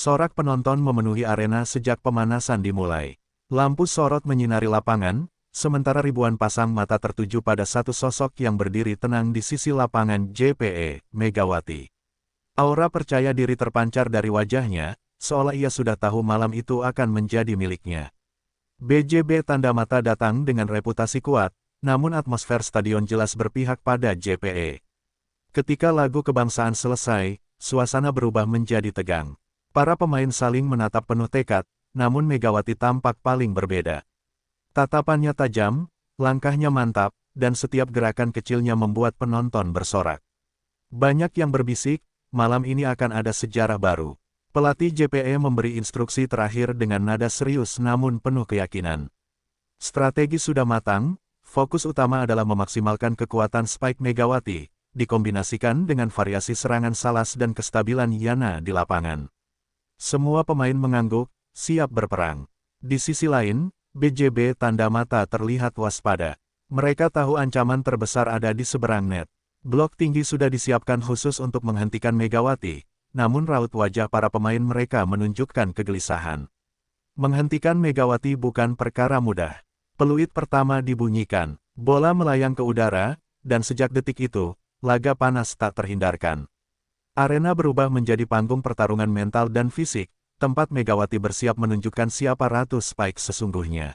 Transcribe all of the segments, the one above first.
Sorak penonton memenuhi arena sejak pemanasan dimulai. Lampu sorot menyinari lapangan, sementara ribuan pasang mata tertuju pada satu sosok yang berdiri tenang di sisi lapangan JPE, Megawati. Aura percaya diri terpancar dari wajahnya, seolah ia sudah tahu malam itu akan menjadi miliknya. BJB tanda mata datang dengan reputasi kuat, namun atmosfer stadion jelas berpihak pada JPE. Ketika lagu kebangsaan selesai, suasana berubah menjadi tegang. Para pemain saling menatap penuh tekad, namun Megawati tampak paling berbeda. Tatapannya tajam, langkahnya mantap, dan setiap gerakan kecilnya membuat penonton bersorak. Banyak yang berbisik, malam ini akan ada sejarah baru. Pelatih JPE memberi instruksi terakhir dengan nada serius namun penuh keyakinan. Strategi sudah matang, fokus utama adalah memaksimalkan kekuatan spike Megawati, dikombinasikan dengan variasi serangan Salas dan kestabilan Yana di lapangan. Semua pemain mengangguk, siap berperang. Di sisi lain, BJB tanda mata terlihat waspada. Mereka tahu ancaman terbesar ada di seberang net. Blok tinggi sudah disiapkan khusus untuk menghentikan Megawati, namun raut wajah para pemain mereka menunjukkan kegelisahan. Menghentikan Megawati bukan perkara mudah. Peluit pertama dibunyikan, bola melayang ke udara, dan sejak detik itu, laga panas tak terhindarkan. Arena berubah menjadi panggung pertarungan mental dan fisik, tempat Megawati bersiap menunjukkan siapa ratu spike sesungguhnya.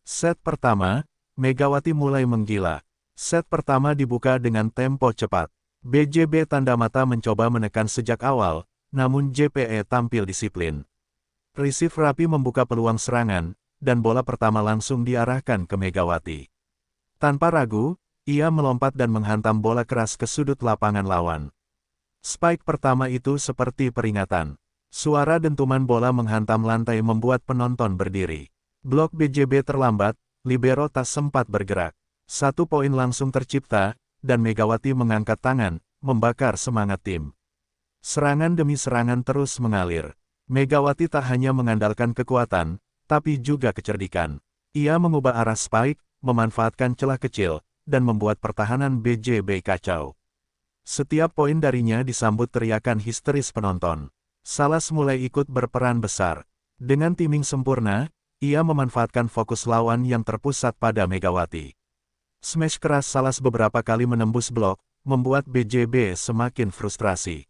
Set pertama, Megawati mulai menggila. Set pertama dibuka dengan tempo cepat. BJB tanda mata mencoba menekan sejak awal, namun JPE tampil disiplin. Receive rapi membuka peluang serangan, dan bola pertama langsung diarahkan ke Megawati. Tanpa ragu, ia melompat dan menghantam bola keras ke sudut lapangan lawan. Spike pertama itu seperti peringatan. Suara dentuman bola menghantam lantai membuat penonton berdiri. Blok BJB terlambat, libero tak sempat bergerak. 1 poin langsung tercipta, dan Megawati mengangkat tangan, membakar semangat tim. Serangan demi serangan terus mengalir. Megawati tak hanya mengandalkan kekuatan, tapi juga kecerdikan. Ia mengubah arah spike, memanfaatkan celah kecil, dan membuat pertahanan BJB kacau. Setiap poin darinya disambut teriakan histeris penonton. Salas mulai ikut berperan besar. Dengan timing sempurna, ia memanfaatkan fokus lawan yang terpusat pada Megawati. Smash keras Salas beberapa kali menembus blok, membuat BJB semakin frustrasi.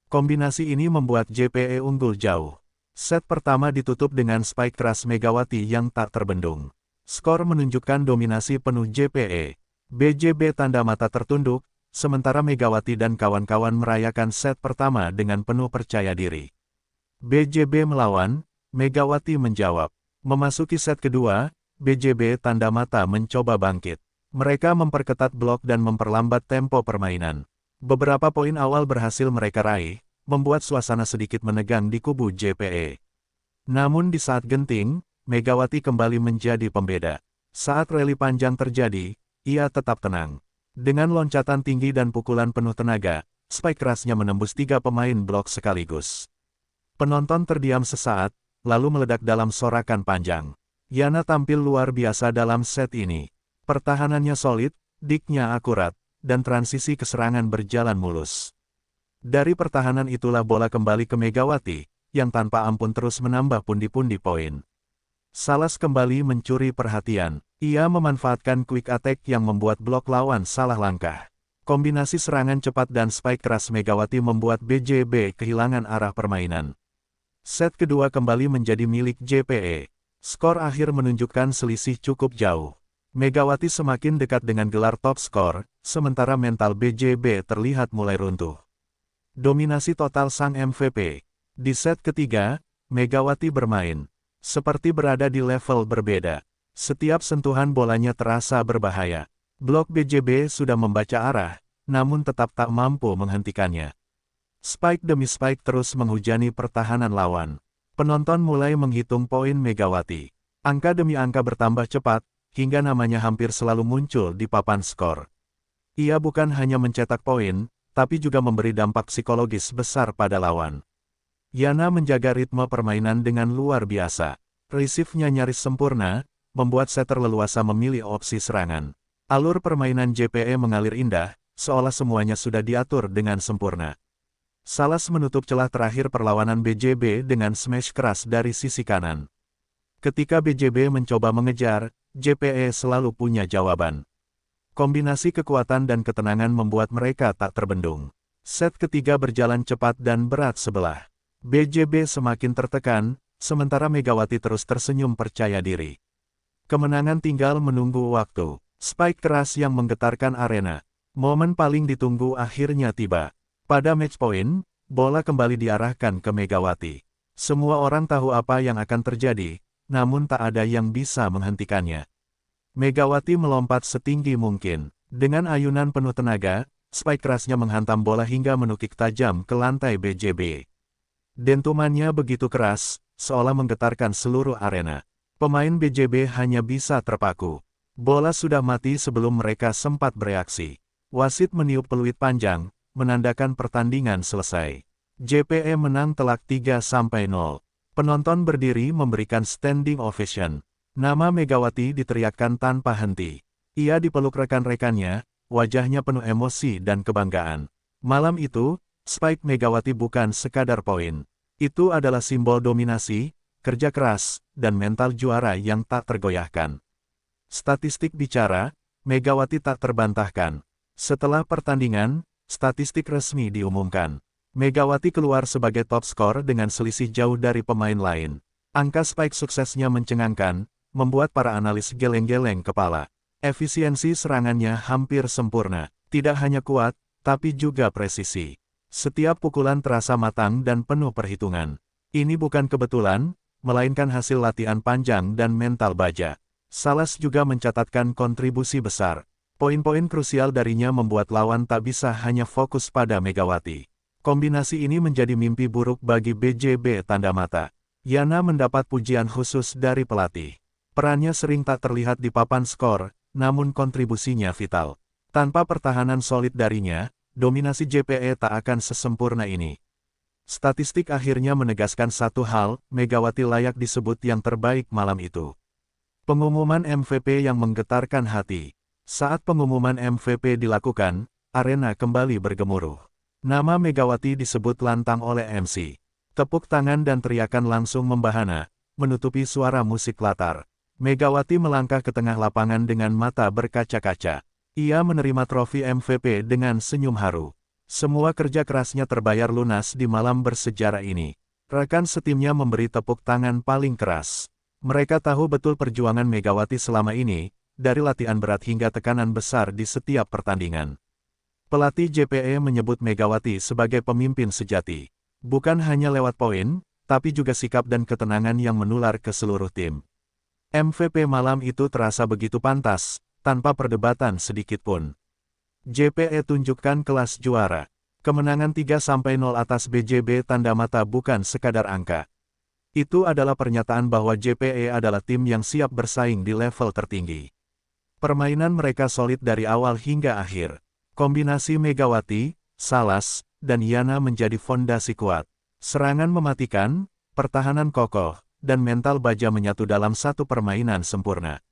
Kombinasi ini membuat JPE unggul jauh. Set pertama ditutup dengan spike keras Megawati yang tak terbendung. Skor menunjukkan dominasi penuh JPE. BJB tanda mata tertunduk, sementara Megawati dan kawan-kawan merayakan set pertama dengan penuh percaya diri. BJB melawan, Megawati menjawab. Memasuki set kedua, BJB tanda mata mencoba bangkit. Mereka memperketat blok dan memperlambat tempo permainan. Beberapa poin awal berhasil mereka raih, membuat suasana sedikit menegang di kubu JPE. Namun di saat genting, Megawati kembali menjadi pembeda. Saat rally panjang terjadi, ia tetap tenang. Dengan loncatan tinggi dan pukulan penuh tenaga, spike kerasnya menembus 3 pemain blok sekaligus. Penonton terdiam sesaat, lalu meledak dalam sorakan panjang. Yana tampil luar biasa dalam set ini. Pertahanannya solid, diknya akurat, dan transisi ke serangan berjalan mulus. Dari pertahanan itulah bola kembali ke Megawati, yang tanpa ampun terus menambah pundi-pundi poin. Salas kembali mencuri perhatian. Ia memanfaatkan quick attack yang membuat blok lawan salah langkah. Kombinasi serangan cepat dan spike keras Megawati membuat BJB kehilangan arah permainan. Set kedua kembali menjadi milik JPE. Skor akhir menunjukkan selisih cukup jauh. Megawati semakin dekat dengan gelar top skor, sementara mental BJB terlihat mulai runtuh. Dominasi total sang MVP. Di set ketiga, Megawati bermain seperti berada di level berbeda. Setiap sentuhan bolanya terasa berbahaya. Blok BJB sudah membaca arah, namun tetap tak mampu menghentikannya. Spike demi spike terus menghujani pertahanan lawan. Penonton mulai menghitung poin Megawati. Angka demi angka bertambah cepat, hingga namanya hampir selalu muncul di papan skor. Ia bukan hanya mencetak poin, tapi juga memberi dampak psikologis besar pada lawan. Yana menjaga ritme permainan dengan luar biasa. Receive-nya nyaris sempurna, membuat setter leluasa memilih opsi serangan. Alur permainan JPE mengalir indah, seolah semuanya sudah diatur dengan sempurna. Salas menutup celah terakhir perlawanan BJB dengan smash keras dari sisi kanan. Ketika BJB mencoba mengejar, JPE selalu punya jawaban. Kombinasi kekuatan dan ketenangan membuat mereka tak terbendung. Set ketiga berjalan cepat dan berat sebelah. BJB semakin tertekan, sementara Megawati terus tersenyum percaya diri. Kemenangan tinggal menunggu waktu. Spike keras yang menggetarkan arena. Momen paling ditunggu akhirnya tiba. Pada match point, bola kembali diarahkan ke Megawati. Semua orang tahu apa yang akan terjadi, namun tak ada yang bisa menghentikannya. Megawati melompat setinggi mungkin. Dengan ayunan penuh tenaga, spike kerasnya menghantam bola hingga menukik tajam ke lantai BJB. Dentumannya begitu keras, seolah menggetarkan seluruh arena. Pemain BJB hanya bisa terpaku. Bola sudah mati sebelum mereka sempat bereaksi. Wasit meniup peluit panjang, menandakan pertandingan selesai. JPE menang telak 3-0. Penonton berdiri memberikan standing ovation. Nama Megawati diteriakkan tanpa henti. Ia dipeluk rekan-rekannya, wajahnya penuh emosi dan kebanggaan. Malam itu, Spike Megawati bukan sekadar poin. Itu adalah simbol dominasi, kerja keras, dan mental juara yang tak tergoyahkan. Statistik bicara, Megawati tak terbantahkan. Setelah pertandingan, statistik resmi diumumkan. Megawati keluar sebagai top skor dengan selisih jauh dari pemain lain. Angka Spike suksesnya mencengangkan, membuat para analis geleng-geleng kepala. Efisiensi serangannya hampir sempurna. Tidak hanya kuat, tapi juga presisi. Setiap pukulan terasa matang dan penuh perhitungan. Ini bukan kebetulan, melainkan hasil latihan panjang dan mental baja. Salas juga mencatatkan kontribusi besar. Poin-poin krusial darinya membuat lawan tak bisa hanya fokus pada Megawati. Kombinasi ini menjadi mimpi buruk bagi BJB tanda mata. Yana mendapat pujian khusus dari pelatih. Perannya sering tak terlihat di papan skor, namun kontribusinya vital. Tanpa pertahanan solid darinya, dominasi JPE tak akan sesempurna ini. Statistik akhirnya menegaskan satu hal, Megawati layak disebut yang terbaik malam itu. Pengumuman MVP yang menggetarkan hati. Saat pengumuman MVP dilakukan, arena kembali bergemuruh. Nama Megawati disebut lantang oleh MC. Tepuk tangan dan teriakan langsung membahana, menutupi suara musik latar. Megawati melangkah ke tengah lapangan dengan mata berkaca-kaca. Ia menerima trofi MVP dengan senyum haru. Semua kerja kerasnya terbayar lunas di malam bersejarah ini. Rekan setimnya memberi tepuk tangan paling keras. Mereka tahu betul perjuangan Megawati selama ini, dari latihan berat hingga tekanan besar di setiap pertandingan. Pelatih JPE menyebut Megawati sebagai pemimpin sejati. Bukan hanya lewat poin, tapi juga sikap dan ketenangan yang menular ke seluruh tim. MVP malam itu terasa begitu pantas, tanpa perdebatan sedikit pun. JPE tunjukkan kelas juara. Kemenangan 3-0 atas BJB tanda mata bukan sekadar angka. Itu adalah pernyataan bahwa JPE adalah tim yang siap bersaing di level tertinggi. Permainan mereka solid dari awal hingga akhir. Kombinasi Megawati, Salas, dan Yana menjadi fondasi kuat. Serangan mematikan, pertahanan kokoh, dan mental baja menyatu dalam satu permainan sempurna.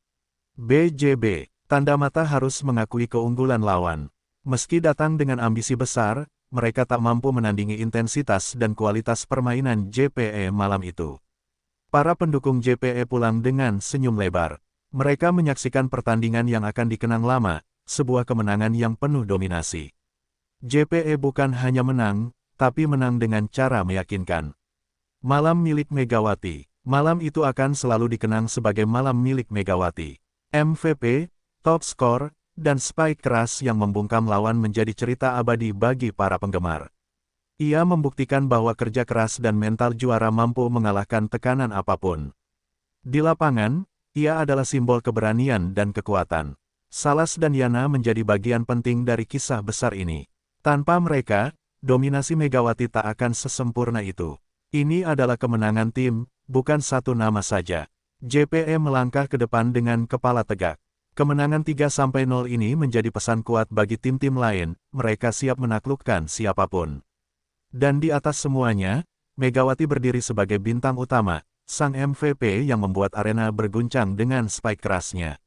BJB, tanda mata harus mengakui keunggulan lawan. Meski datang dengan ambisi besar, mereka tak mampu menandingi intensitas dan kualitas permainan JPE malam itu. Para pendukung JPE pulang dengan senyum lebar. Mereka menyaksikan pertandingan yang akan dikenang lama, sebuah kemenangan yang penuh dominasi. JPE bukan hanya menang, tapi menang dengan cara meyakinkan. Malam milik Megawati. Malam itu akan selalu dikenang sebagai malam milik Megawati. MVP, top skor, dan spike keras yang membungkam lawan menjadi cerita abadi bagi para penggemar. Ia membuktikan bahwa kerja keras dan mental juara mampu mengalahkan tekanan apapun. Di lapangan, ia adalah simbol keberanian dan kekuatan. Salas dan Yana menjadi bagian penting dari kisah besar ini. Tanpa mereka, dominasi Megawati tak akan sesempurna itu. Ini adalah kemenangan tim, bukan satu nama saja. JPE melangkah ke depan dengan kepala tegak. Kemenangan 3-0 ini menjadi pesan kuat bagi tim-tim lain, mereka siap menaklukkan siapapun. Dan di atas semuanya, Megawati berdiri sebagai bintang utama, sang MVP yang membuat arena berguncang dengan spike kerasnya.